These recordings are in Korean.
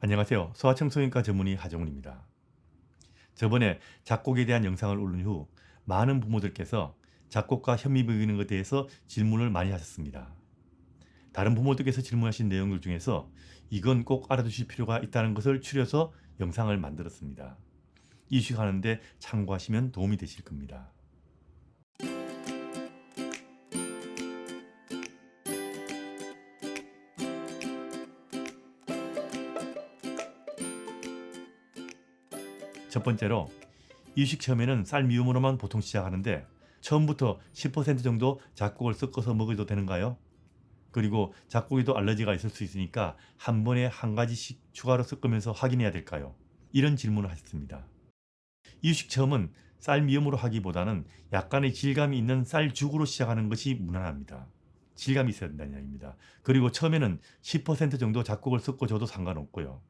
안녕하세요. 소아청소년과 전문의 하정훈입니다. 저번에 작곡에 대한 영상을 올린 후 많은 부모들께서 작곡과 현미 먹이는 것에 대해서 질문을 많이 하셨습니다. 다른 부모들께서 질문하신 내용들 중에서 이건 꼭 알아두실 필요가 있다는 것을 추려서 영상을 만들었습니다. 이식하는데 참고하시면 도움이 되실 겁니다. 첫 번째로 이식 처음에는 쌀 미음으로만 보통 시작하는데 처음부터 10% 정도 작곡을 섞어서 먹어도 되는가요? 그리고 작곡에도 알러지가 있을 수 있으니까 한 번에 한 가지씩 추가로 섞으면서 확인해야 될까요? 이런 질문을 하셨습니다. 이유식 처음은 쌀 미음으로 하기보다는 약간의 질감이 있는 쌀죽으로 시작하는 것이 무난합니다. 질감이 있어야 된다는 이야기입니다. 그리고 처음에는 10% 정도 작곡을 섞어줘도 상관없고요.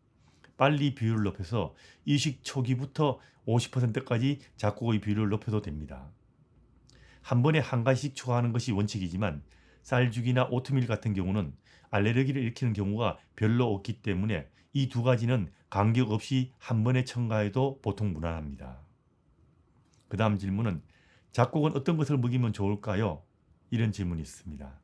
빨리 비율을 높여서 이식 초기부터 50%까지 작곡의 비율을 높여도 됩니다. 한 번에 한 가지씩 추가하는 것이 원칙이지만 쌀죽이나 오트밀 같은 경우는 알레르기를 일으키는 경우가 별로 없기 때문에 이 두 가지는 간격 없이 한 번에 첨가해도 보통 무난합니다. 그 다음 질문은 작곡은 어떤 것을 먹이면 좋을까요? 이런 질문이 있습니다.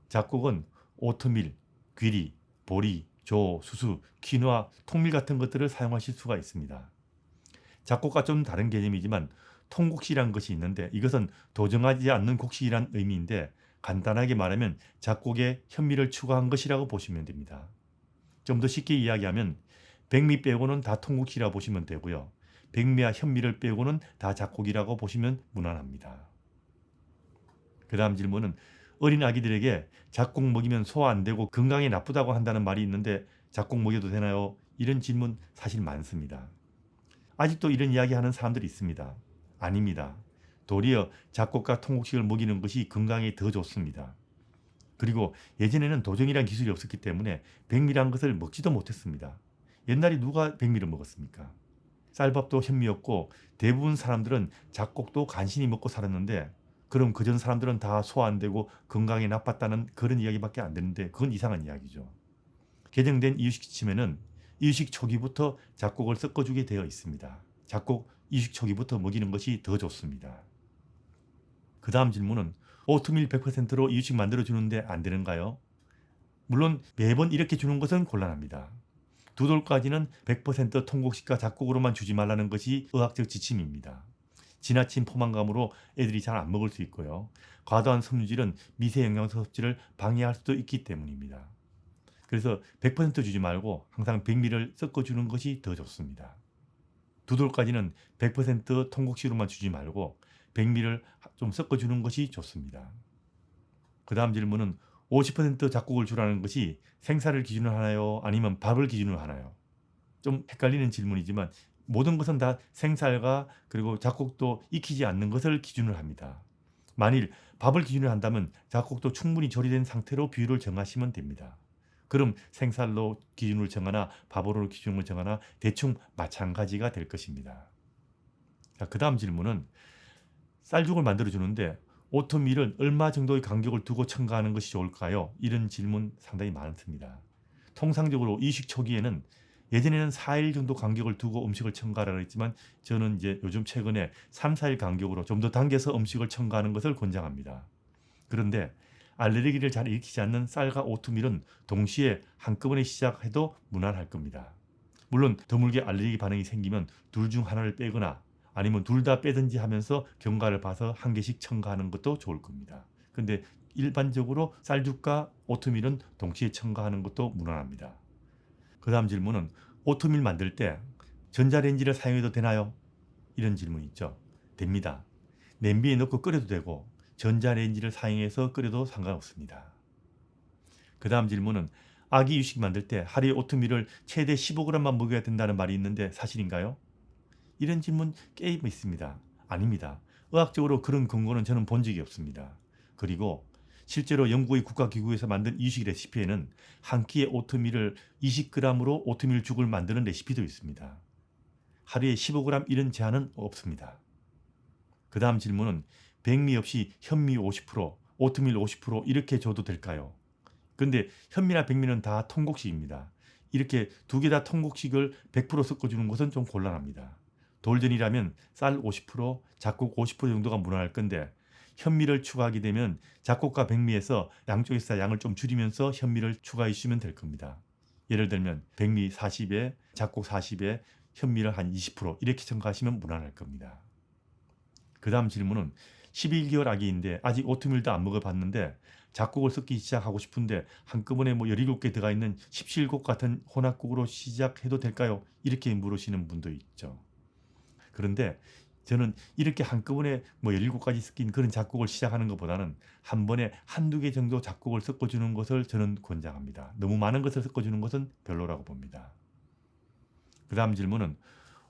작곡은 오트밀, 귀리, 보리, 조, 수수, 키누아, 통밀 같은 것들을 사용하실 수가 있습니다. 작곡과 좀 다른 개념이지만 통곡식이라는 것이 있는데 이것은 도정하지 않는 곡식이란 의미인데 간단하게 말하면 작곡에 현미를 추가한 것이라고 보시면 됩니다. 좀 더 쉽게 이야기하면 백미 빼고는 다 통곡식이라고 보시면 되고요. 백미와 현미를 빼고는 다 작곡이라고 보시면 무난합니다. 그 다음 질문은 어린 아기들에게 작곡 먹이면 소화 안 되고 건강에 나쁘다고 한다는 말이 있는데 작곡 먹여도 되나요? 이런 질문 사실 많습니다. 아직도 이런 이야기하는 사람들이 있습니다. 아닙니다. 도리어 작곡과 통곡식을 먹이는 것이 건강에 더 좋습니다. 그리고 예전에는 도정이란 기술이 없었기 때문에 백미란 것을 먹지도 못했습니다. 옛날에 누가 백미를 먹었습니까? 쌀밥도 현미였고 대부분 사람들은 작곡도 간신히 먹고 살았는데 그럼 그전 사람들은 다 소화 안 되고 건강에 나빴다는 그런 이야기밖에 안 되는데 그건 이상한 이야기죠. 개정된 이유식 지침에는 이유식 초기부터 작곡을 섞어주게 되어 있습니다. 작곡 이유식 초기부터 먹이는 것이 더 좋습니다. 그 다음 질문은 오트밀 100%로 이유식 만들어주는데 안 되는가요? 물론 매번 이렇게 주는 것은 곤란합니다. 두 돌까지는 100% 통곡식과 작곡으로만 주지 말라는 것이 의학적 지침입니다. 지나친 포만감으로 애들이 잘 안 먹을 수 있고요. 과도한 섬유질은 미세 영양소 섭취를 방해할 수도 있기 때문입니다. 그래서 100% 주지 말고 항상 백미를 섞어주는 것이 더 좋습니다. 두 돌까지는 100% 통곡식으로만 주지 말고 백미를 좀 섞어주는 것이 좋습니다. 그 다음 질문은 50% 작곡을 주라는 것이 생사를 기준으로 하나요? 아니면 밥을 기준으로 하나요? 좀 헷갈리는 질문이지만 모든 것은 다 생살과 그리고 작곡도 익히지 않는 것을 기준으로 합니다. 만일 밥을 기준으로 한다면 작곡도 충분히 조리된 상태로 비율을 정하시면 됩니다. 그럼 생살로 기준을 정하나 밥으로 기준을 정하나 대충 마찬가지가 될 것입니다. 자, 그 다음 질문은 쌀죽을 만들어주는데 오트밀은 얼마 정도의 간격을 두고 첨가하는 것이 좋을까요? 이런 질문 상당히 많습니다. 통상적으로 이식 초기에는 예전에는 4일 정도 간격을 두고 음식을 첨가하라고 했지만 저는 이제 요즘 최근에 3, 4일 간격으로 좀 더 당겨서 음식을 첨가하는 것을 권장합니다. 그런데 알레르기를 잘 일으키지 않는 쌀과 오트밀은 동시에 한꺼번에 시작해도 무난할 겁니다. 물론 드물게 알레르기 반응이 생기면 둘 중 하나를 빼거나 아니면 둘 다 빼든지 하면서 경과를 봐서 한 개씩 첨가하는 것도 좋을 겁니다. 근데 일반적으로 쌀죽과 오트밀은 동시에 첨가하는 것도 무난합니다. 그 다음 질문은 오트밀 만들 때 전자레인지를 사용해도 되나요? 이런 질문이 있죠. 됩니다. 냄비에 넣고 끓여도 되고 전자레인지를 사용해서 끓여도 상관없습니다. 그 다음 질문은 아기 유식 만들 때 하루에 오트밀을 최대 15g만 먹여야 된다는 말이 있는데 사실인가요? 이런 질문 꽤 있습니다. 아닙니다. 의학적으로 그런 근거는 저는 본 적이 없습니다. 그리고 실제로 영국의 국가기구에서 만든 이식 레시피에는 한 끼의 오트밀을 20g으로 오트밀 죽을 만드는 레시피도 있습니다. 하루에 15g 이런 제한은 없습니다. 그 다음 질문은 백미 없이 현미 50%, 오트밀 50% 이렇게 줘도 될까요? 근데 현미나 백미는 다 통곡식입니다. 이렇게 두 개 다 통곡식을 100% 섞어주는 것은 좀 곤란합니다. 돌전이라면 쌀 50%, 작곡 50% 정도가 무난할 건데 현미를 추가하게 되면 작곡과 백미에서 양쪽에서 양을 좀 줄이면서 현미를 추가해 주시면 될 겁니다. 예를 들면 백미 40에 작곡 40에 현미를 한 20% 이렇게 첨가하시면 무난할 겁니다. 그 다음 질문은 11개월 아기인데 아직 오트밀도 안 먹어봤는데 작곡을 섞기 시작하고 싶은데 한꺼번에 17개 들어가 있는 17곡 같은 혼합곡으로 시작해도 될까요? 이렇게 물으시는 분도 있죠. 그런데 저는 이렇게 한꺼번에 17가지 섞인 그런 작곡을 시작하는 것보다는 한 번에 한두 개 정도 작곡을 섞어주는 것을 저는 권장합니다. 너무 많은 것을 섞어주는 것은 별로라고 봅니다. 그 다음 질문은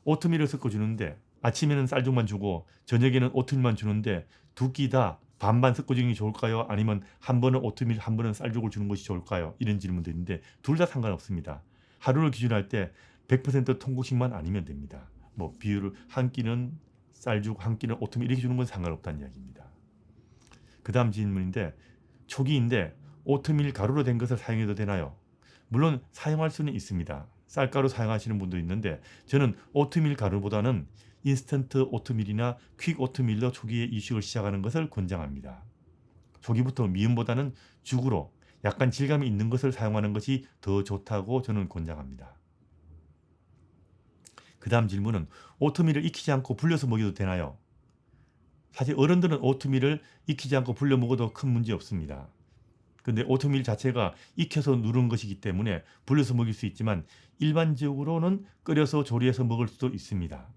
오트밀을 섞어주는데 아침에는 쌀죽만 주고 저녁에는 오트밀만 주는데 두 끼 다 반반 섞어주는 게 좋을까요? 아니면 한 번은 오트밀 한 번은 쌀죽을 주는 것이 좋을까요? 이런 질문도 있는데 둘 다 상관없습니다. 하루를 기준할 때 100% 통곡식만 아니면 됩니다. 비율을 한 끼는 쌀죽 한 끼는 오트밀 이렇게 주는 건 상관없다는 이야기입니다. 그 다음 질문인데 초기인데 오트밀 가루로 된 것을 사용해도 되나요? 물론 사용할 수는 있습니다. 쌀가루 사용하시는 분도 있는데 저는 오트밀 가루보다는 인스턴트 오트밀이나 퀵 오트밀로 초기에 이식을 시작하는 것을 권장합니다. 초기부터 미음보다는 죽으로 약간 질감이 있는 것을 사용하는 것이 더 좋다고 저는 권장합니다. 그 다음 질문은 오트밀을 익히지 않고 불려서 먹여도 되나요? 사실 어른들은 오트밀을 익히지 않고 불려 먹어도 큰 문제 없습니다. 근데 오트밀 자체가 익혀서 누른 것이기 때문에 불려서 먹일 수 있지만 일반적으로는 끓여서 조리해서 먹을 수도 있습니다.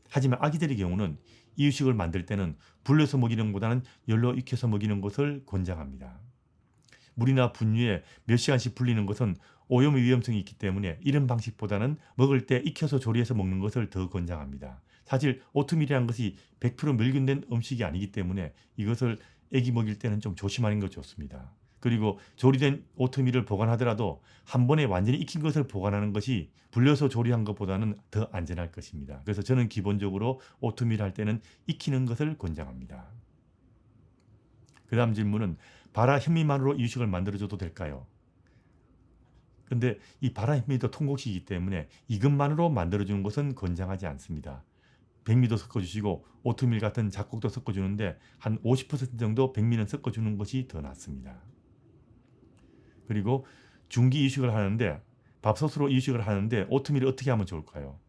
하지만 아기들의 경우는 이유식을 만들 때는 불려서 먹이는 것보다는 열로 익혀서 먹이는 것을 권장합니다. 물이나 분유에 몇 시간씩 불리는 것은 오염의 위험성이 있기 때문에 이런 방식보다는 먹을 때 익혀서 조리해서 먹는 것을 더 권장합니다. 사실 오트밀이라는 것이 100% 멸균된 음식이 아니기 때문에 이것을 아기 먹일 때는 좀 조심하는 것이 좋습니다. 그리고 조리된 오트밀을 보관하더라도 한 번에 완전히 익힌 것을 보관하는 것이 불려서 조리한 것보다는 더 안전할 것입니다. 그래서 저는 기본적으로 오트밀 할 때는 익히는 것을 권장합니다. 그 다음 질문은 바라 현미만으로 이유식을 만들어줘도 될까요? 근데 이 바라 현미도 통곡식이기 때문에 이것만으로 만들어주는 것은 권장하지 않습니다. 백미도 섞어주시고 오트밀 같은 작곡도 섞어주는데 한 50% 정도 백미는 섞어주는 것이 더 낫습니다. 그리고 중기 이유식을 하는데 밥솥으로 이유식을 하는데 오트밀을 어떻게 하면 좋을까요?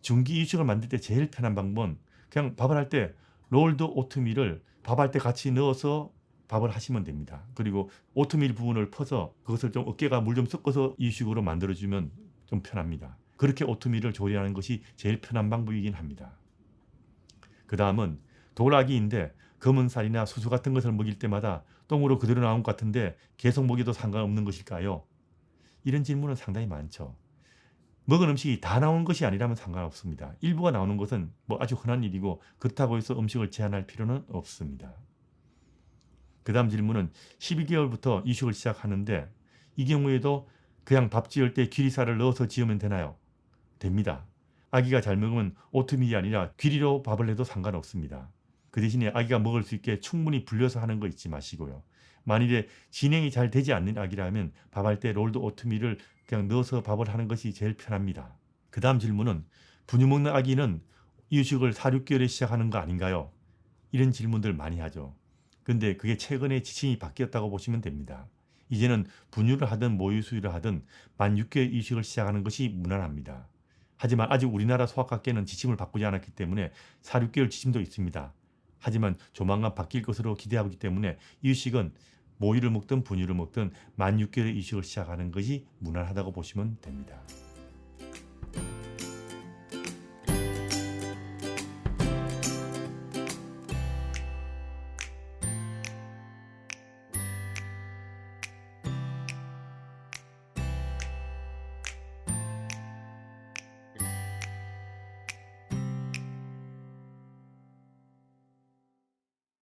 중기 이유식을 만들 때 제일 편한 방법은 그냥 밥을 할 때 롤드 오트밀을 밥할 때 같이 넣어서 밥을 하시면 됩니다. 그리고 오트밀 부분을 퍼서 그것을 좀 어깨가 물 좀 섞어서 이유식으로 만들어주면 좀 편합니다. 그렇게 오트밀을 조리하는 것이 제일 편한 방법이긴 합니다. 그 다음은 돌아기인데 검은 쌀이나 수수 같은 것을 먹일 때마다 똥으로 그대로 나온 것 같은데 계속 먹여도 상관없는 것일까요? 이런 질문은 상당히 많죠. 먹은 음식이 다 나오는 것이 아니라면 상관없습니다. 일부가 나오는 것은 아주 흔한 일이고 그렇다고 해서 음식을 제한할 필요는 없습니다. 그 다음 질문은 12개월부터 이식을 시작하는데 이 경우에도 그냥 밥 지을 때 귀리살을 넣어서 지으면 되나요? 됩니다. 아기가 잘 먹으면 오트밀이 아니라 귀리로 밥을 해도 상관없습니다. 그 대신에 아기가 먹을 수 있게 충분히 불려서 하는 거 잊지 마시고요. 만일에 진행이 잘 되지 않는 아기라면 밥할 때 롤드 오트밀을 그냥 넣어서 밥을 하는 것이 제일 편합니다. 그 다음 질문은 분유 먹는 아기는 이유식을 4, 6개월에 시작하는 거 아닌가요? 이런 질문들 많이 하죠. 근데 그게 최근에 지침이 바뀌었다고 보시면 됩니다. 이제는 분유를 하든 모유수유를 하든 만 6개월 이유식을 시작하는 것이 무난합니다. 하지만 아직 우리나라 소아과학계는 지침을 바꾸지 않았기 때문에 4, 6개월 지침도 있습니다. 하지만 조만간 바뀔 것으로 기대하고 있기 때문에 이유식은 모유를 먹든 분유를 먹든 만 6개월에 이유식을 시작하는 것이 무난하다고 보시면 됩니다.